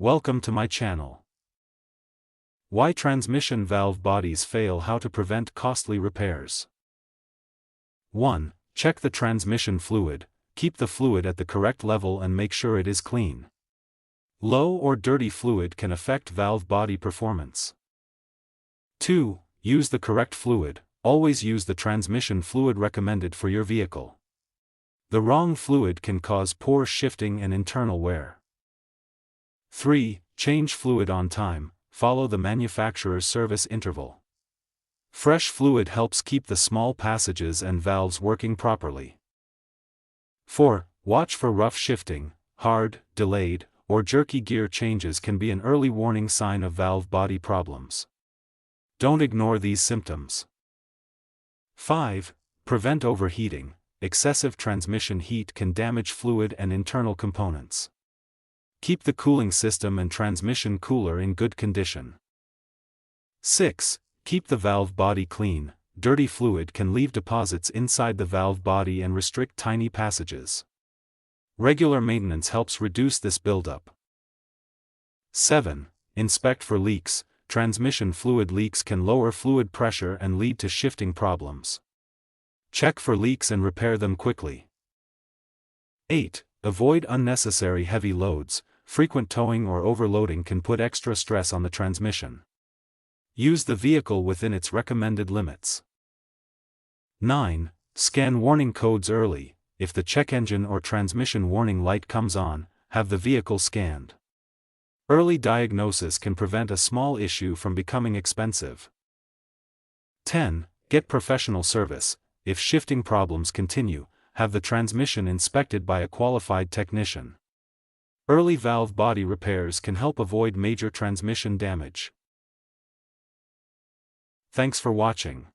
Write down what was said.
Welcome to my channel. Why transmission valve bodies fail, how to prevent costly repairs. 1. Check the transmission fluid. Keep the fluid at the correct level and make sure it is clean. Low or dirty fluid can affect valve body performance. 2. Use the correct fluid. Always use the transmission fluid recommended for your vehicle. The wrong fluid can cause poor shifting and internal wear. 3. Change fluid on time. Follow the manufacturer's service interval. Fresh fluid helps keep the small passages and valves working properly. 4. Watch for rough shifting. Hard, delayed, or jerky gear changes can be an early warning sign of valve body problems. Don't ignore these symptoms. 5. Prevent overheating. Excessive transmission heat can damage fluid and internal components. Keep the cooling system and transmission cooler in good condition. 6. Keep the valve body clean. Dirty fluid can leave deposits inside the valve body and restrict tiny passages. Regular maintenance helps reduce this buildup. 7. Inspect for leaks. Transmission fluid leaks can lower fluid pressure and lead to shifting problems. Check for leaks and repair them quickly. 8. Avoid unnecessary heavy loads. Frequent towing or overloading can put extra stress on the transmission. Use the vehicle within its recommended limits. 9. Scan warning codes early. If the check engine or transmission warning light comes on, have the vehicle scanned. Early diagnosis can prevent a small issue from becoming expensive. 10. Get professional service. If shifting problems continue, have the transmission inspected by a qualified technician. Early valve body repairs can help avoid major transmission damage. Thanks for watching.